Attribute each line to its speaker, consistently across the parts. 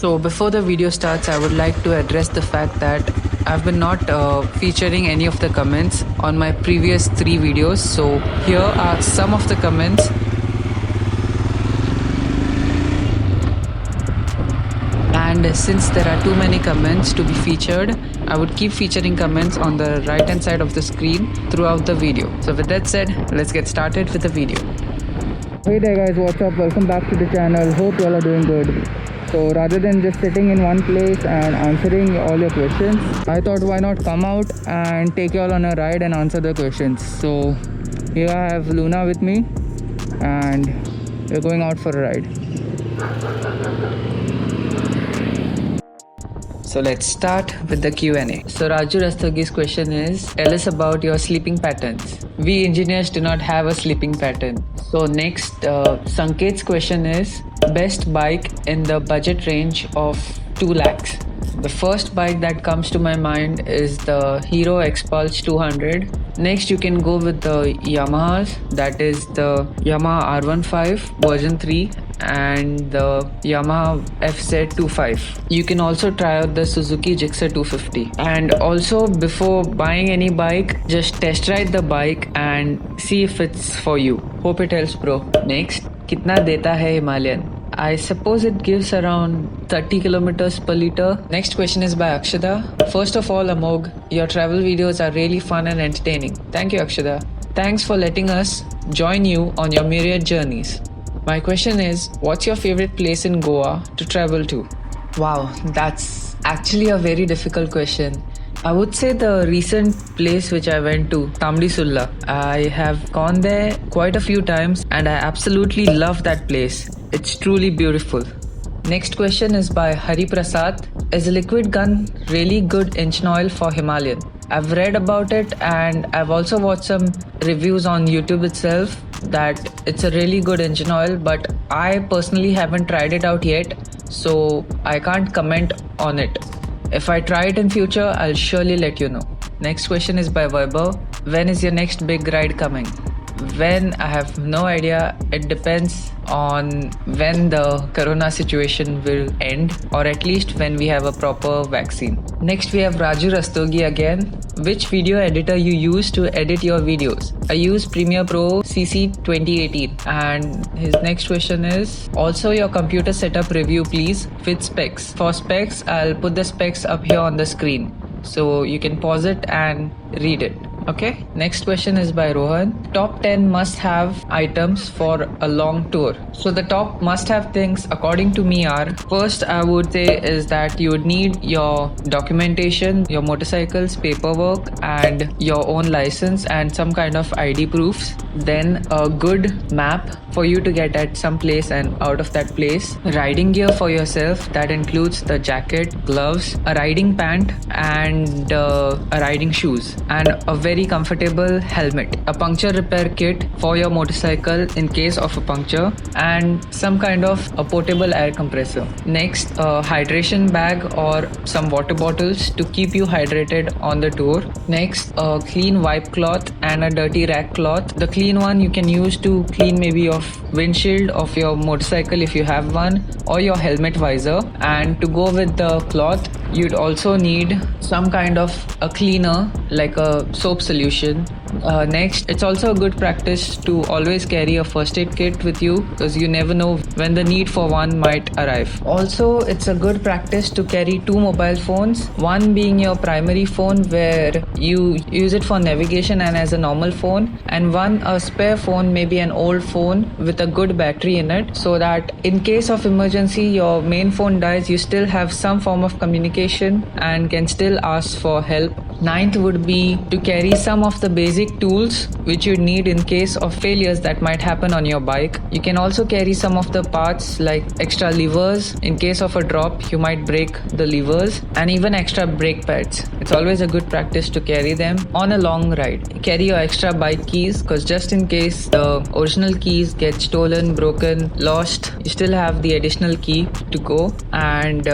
Speaker 1: So before the video starts, I would like to address the fact that I've been not featuring any of the comments on my previous 3 videos. So here are some of the comments. And since there are too many comments to be featured, I would keep featuring comments on the right hand side of the screen throughout the video. So with that said, let's get started with the video.
Speaker 2: Hey there guys, what's up? Welcome back to the channel. Hope you all are doing good. So rather than just sitting in one place and answering all your questions, I thought why not come out and take you all on a ride and answer the questions. So here I have Luna with me and we're going out for a ride.
Speaker 1: So let's start with the Q&A. So Raju Rastogi's question is, tell us about your sleeping patterns. We engineers do not have a sleeping pattern. So next, Sanket's question is, best bike in the budget range of 2 lakhs. The first bike that comes to my mind is the Hero Xpulse 200. Next, you can go with the Yamahas, that is the Yamaha R15 version 3 and the Yamaha FZ25. You can also try out the Suzuki Gixxer 250. And also, before buying any bike, just test ride the bike and see if it's for you. Hope it helps, bro. Next, kitna deta hai Himalayan? I suppose it gives around 30 kilometers per liter. Next question is by Akshada. First of all, Amog, your travel videos are really fun and entertaining. Thank you, Akshada. Thanks for letting us join you on your myriad journeys. My question is, what's your favorite place in Goa to travel to? Wow, that's actually a very difficult question. I would say the recent place which I went to, Tamdi Sulla. I have gone there quite a few times and I absolutely love that place. It's truly beautiful. Next question is by Hari Prasad. Is a liquid gun really good engine oil for Himalayan? I've read about it and I've also watched some reviews on YouTube itself that it's a really good engine oil, but I personally haven't tried it out yet, so I can't comment on it. If I try it in future, I'll surely let you know. Next question is by Vaibhav. When is your next big ride coming? When? I have no idea. It depends on when the corona situation will end, or at least when we have a proper vaccine. Next we have Raju Rastogi again. Which video editor you use to edit your videos? I use Premiere Pro CC 2018. And his next question is, also your computer setup review please with specs. For specs, I'll put the specs up here on the screen, so you can pause it and read it. Okay, next question is by Rohan. Top 10 must-have items for a long tour. So the top must-have things according to me are, first I would say is that you would need your documentation, your motorcycle's paperwork and your own license and some kind of ID proofs. Then a good map for you to get at some place and out of that place. Riding gear for yourself, that includes the jacket, gloves, a riding pant and a riding shoes and a very comfortable helmet, a puncture repair kit for your motorcycle in case of a puncture and some kind of a portable air compressor. Next, a hydration bag or some water bottles to keep you hydrated on the tour. Next, a clean wipe cloth and a dirty rag cloth. The clean one you can use to clean maybe your windshield of your motorcycle if you have one, or your helmet visor. And to go with the cloth, you'd also need some kind of a cleaner like a soap solution. Next, it's also a good practice to always carry a first aid kit with you because you never know when the need for one might arrive. Also, it's a good practice to carry 2 mobile phones, one being your primary phone where you use it for navigation and as a normal phone, and one a spare phone, maybe an old phone with a good battery in it, so that in case of emergency your main phone dies, you still have some form of communication and can still ask for help. Ninth would be to carry some of the basic tools which you need in case of failures that might happen on your bike. You can also carry some of the parts like extra levers. In case of a drop, you might break the levers, and even extra brake pads. It's always a good practice to carry them on a long ride. Carry your extra bike keys because just in case the original keys get stolen, broken, lost, you still have the additional key to go. And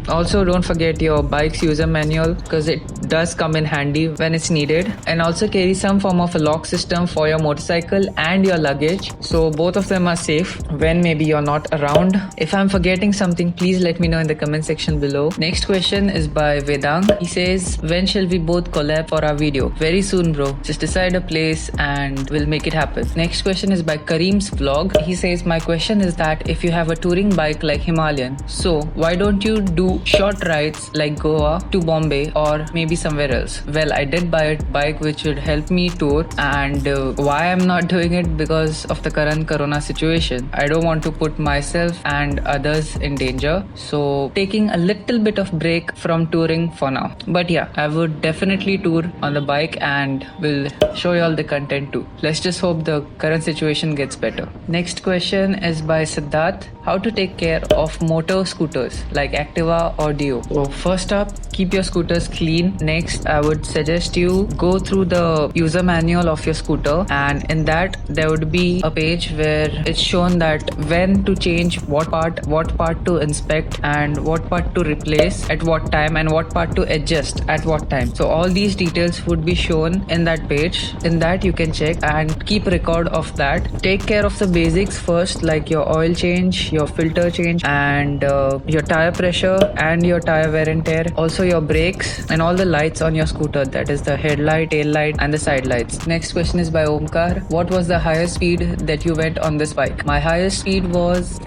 Speaker 1: also don't forget your bike's user manual because it does come in handy when it's needed, and also carry some form of a lock system for your motorcycle and your luggage, so both of them are safe when maybe you're not around. If I'm forgetting something, please let me know in the comment section below. Next question is by Vedang. He says, when shall we both collab for our video? Very soon, bro. Just decide a place and we'll make it happen. Next question is by Kareem's vlog. He says, my question is that if you have a touring bike like Himalayan, so why don't you do short rides like Goa to Bombay or maybe somewhere else? Well, I did buy a bike which would help me tour, and why I'm not doing it? Because of the current corona situation. I don't want to put myself and others in danger, so taking a little bit of break from touring for now. But yeah, I would definitely tour on the bike and will show you all the content too. Let's just hope the current situation gets better. Next question is by Siddharth. How to take care of motor scooters like Activa or Dio? So first up, keep your scooters clean. Next, I would suggest you go through the user manual of your scooter, and in that there would be a page where it's shown that when to change what part to inspect, and what part to replace at what time, and what part to adjust at what time. So all these details would be shown in that page. In that you can check and keep record of that. Take care of the basics first, like your oil change, your filter change, and your tire pressure and your tire wear and tear. Also your brakes and all the lights on your scooter, that is the headlight, tail light and the side lights. Next question is by Omkar. What was the highest speed that you went on this bike? My highest speed was...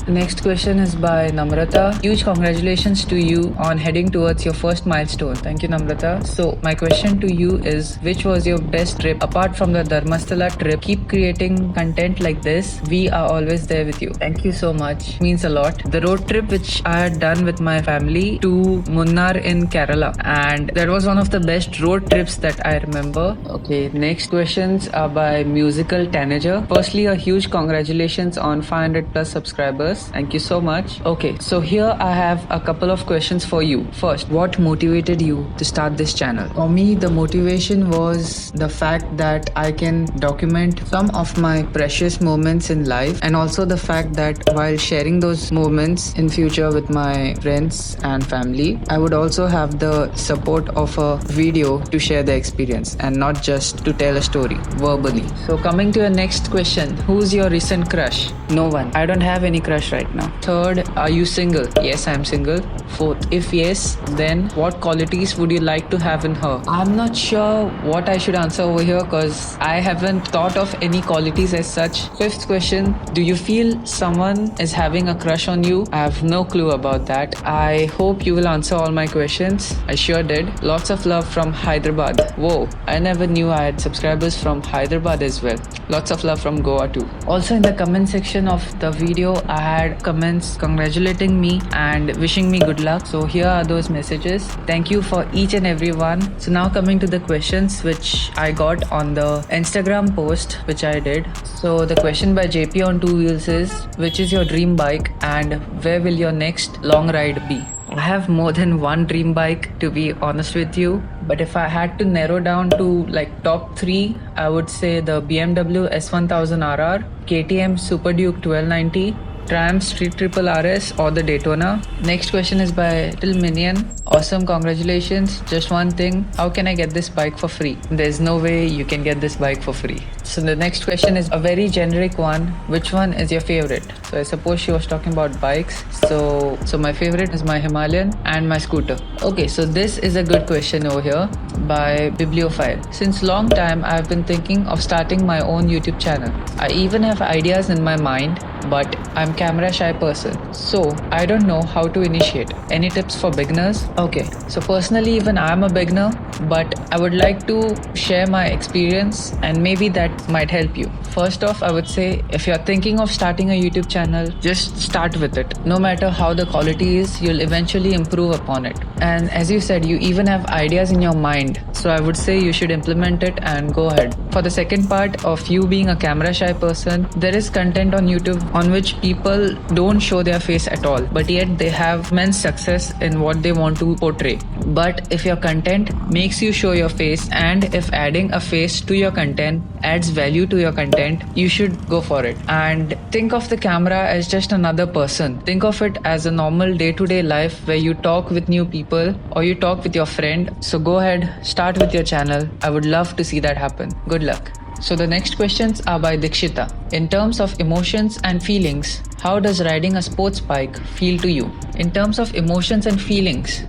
Speaker 1: Next question is by Namrata. Huge congratulations to you on heading towards your first milestone. Thank you, Namrata. So my question to you is, which was your best trip apart from the Dharmasthala trip? Keep creating content like this. We are always there with you. Thank you so much. Means a lot. The road trip which I had done with my family to Munnar in Kerala, and that was one of the best road trips that I remember. Okay, next questions are by Musical Tanager. Firstly, a huge congratulations on 500 plus subscribers. Thank you so much. Okay, so here I have a couple of questions for you. First, what motivated you to start this channel? For me, the motivation was the fact that I can document some of my precious moments in life, and also the fact that while sharing those moments in future with my friends and family, I would also have the support of a video to share the experience and not just to tell a story verbally. So coming to your next question, who's your recent crush? No one. I don't have any crush right now. Third, are you single? Yes, I'm single. Fourth, if yes, then what qualities would you like to have in her? I'm not sure what I should answer over here because I haven't thought of any qualities as such. Fifth question, do you feel someone is having a crush on you? I have no clue about that. I hope you will answer all my questions. I sure did. Lots of love from Hyderabad. Whoa, I never knew I had subscribers from Hyderabad as well. Lots of love from Goa too. Also in the comment section of the video, I had comments congratulating me and wishing me good luck. So here are those messages. Thank you for each and every one. So now coming to the questions which I got on the Instagram post which I did. So the question by JP on 2 wheels is, which is your dream bike and where will your next long ride be? I have more than one dream bike, to be honest with you, but if I had to narrow down to like top 3, I would say the BMW S1000RR, KTM Super Duke 1290, Triumph Street Triple RS or the Daytona. Next question is by Little Minion. Awesome, congratulations. Just one thing, how can I get this bike for free? There's no way you can get this bike for free. So the next question is a very generic one. Which one is your favorite? So I suppose she was talking about bikes. So my favorite is my Himalayan and my scooter. Okay, so this is a good question over here by Bibliophile. Since long time I've been thinking of starting my own YouTube channel. I even have ideas in my mind, but I'm camera shy person, so I don't know how to initiate. Any tips for beginners? Okay, so personally even I'm a beginner, but I would like to share my experience and maybe that might help you. First off, I would say if you're thinking of starting a YouTube channel, just start with it. No matter how the quality is, you'll eventually improve upon it. And as you said, you even have ideas in your mind, so I would say you should implement it and go ahead. For the second part of you being a camera shy person, there is content on YouTube on which people don't show their face at all, but yet they have immense success in what they want to portray. But if your content makes you show your face, and if adding a face to your content adds adds value to your content, you should go for it. And think of the camera as just another person. Think of it as a normal day-to-day life where you talk with new people or you talk with your friend. So go ahead, start with your channel. I would love to see that happen. Good luck. So the next questions are by Dikshita. In terms of emotions and feelings, how does riding a sports bike feel to you? In terms of emotions and feelings,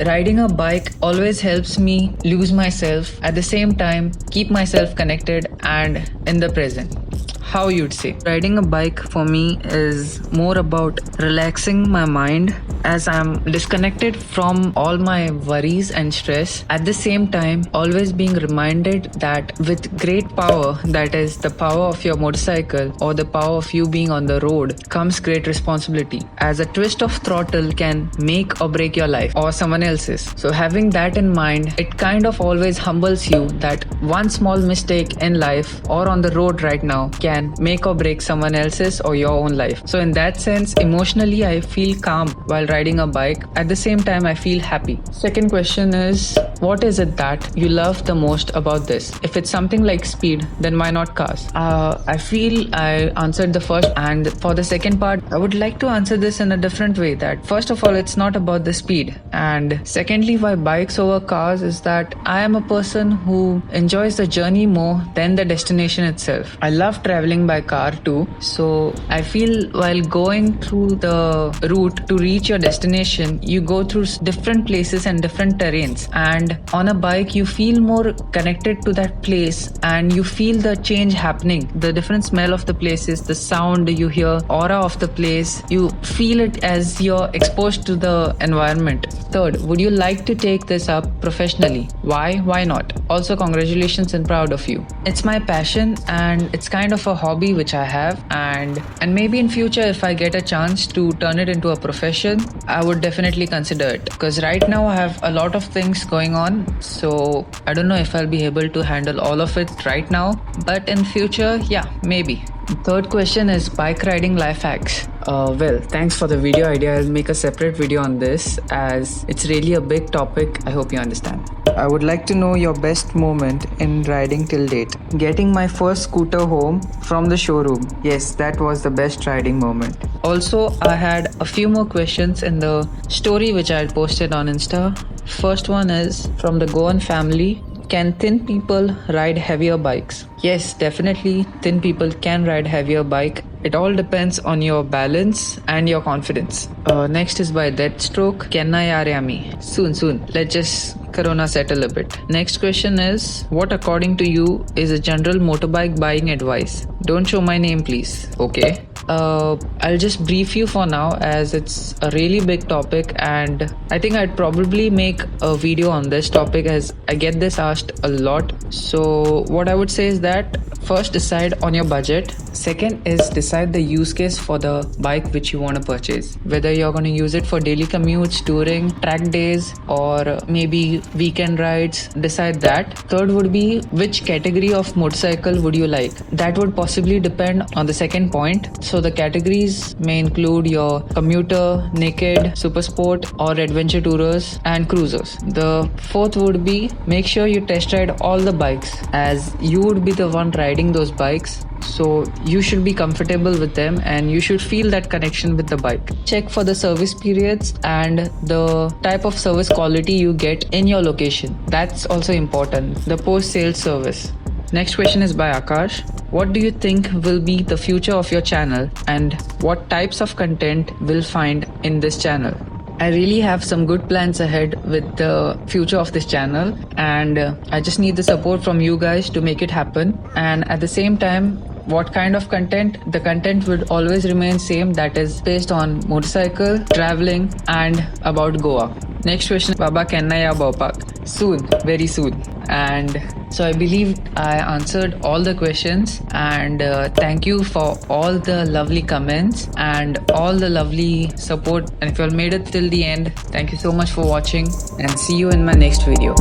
Speaker 1: riding a bike always helps me lose myself, at the same time keep myself connected and in the present. How you'd say? Riding a bike for me is more about relaxing my mind as I'm disconnected from all my worries and stress. At the same time, always being reminded that with great power, that is the power of your motorcycle or the power of you being on the road, comes great responsibility. As a twist of throttle can make or break your life or someone else's. So having that in mind, it kind of always humbles you that one small mistake in life or on the road right now can make or break someone else's or your own life. So in that sense, emotionally I feel calm while riding a bike. At the same time, I feel happy. Second question is, what is it that you love the most about this? If it's something like speed, then why not cars? I feel I answered the first, and for the second part, I would like to answer this in a different way. That first of all, it's not about the speed, and secondly, why bikes over cars is that I am a person who enjoys the journey more than the destination itself. I love traveling by car too, so I feel while going through the route to reach your destination, you go through different places and different terrains, and on a bike you feel more connected to that place and you feel the change happening, the different smell of the places, the sound you hear, aura of the place, you feel it as you're exposed to the environment. Third, would you like to take this up professionally? Why not? Also, congratulations and proud of you. It's my passion and it's kind of a hobby which I have, and maybe in future if I get a chance to turn it into a profession, I would definitely consider it, because right now I have a lot of things going on, so I don't know if I'll be able to handle all of it right now, but in future, yeah, maybe. Third question is bike riding life hacks. Well, thanks for the video idea. I'll make a separate video on this as it's really a big topic. I hope you understand. I would like to know your best moment in riding till date. Getting my first scooter home from the showroom. Yes, that was the best riding moment. Also, I had a few more questions in the story which I had posted on Insta. First one is from the Goan family. Can thin people ride heavier bikes? Yes, definitely thin people can ride heavier bike. It all depends on your balance and your confidence. Next is by Deathstroke. Kenna Yaryami. Soon. Let's just Corona settle a bit. Next question is, what according to you is a general motorbike buying advice? Don't show my name, please. Okay. I'll just brief you for now as it's a really big topic, and I think I'd probably make a video on this topic as I get this asked a lot. So what I would say is that first decide on your budget. Second is decide the use case for the bike which you want to purchase. Whether you're going to use it for daily commutes, touring, track days, or maybe weekend rides, decide that. Third would be which category of motorcycle would you like. That would possibly depend on the second point. So the categories may include your commuter, naked, super sport or adventure tourers and cruisers. The fourth would be make sure you test ride all the bikes as you would be the one riding those bikes. So you should be comfortable with them and you should feel that connection with the bike. Check for the service periods and the type of service quality you get in your location. That's also important. The post-sales service. Next question is by Akash. What do you think will be the future of your channel and what types of content will find in this channel? I really have some good plans ahead with the future of this channel, and I just need the support from you guys to make it happen. And at the same time, what kind of content? The content would always remain same, that is based on motorcycle, traveling and about Goa. Next question, Baba Kennaya Baupak. Soon, very soon. And so I believe I answered all the questions, and thank you for all the lovely comments and all the lovely support. And if you all made it till the end, thank you so much for watching and see you in my next video.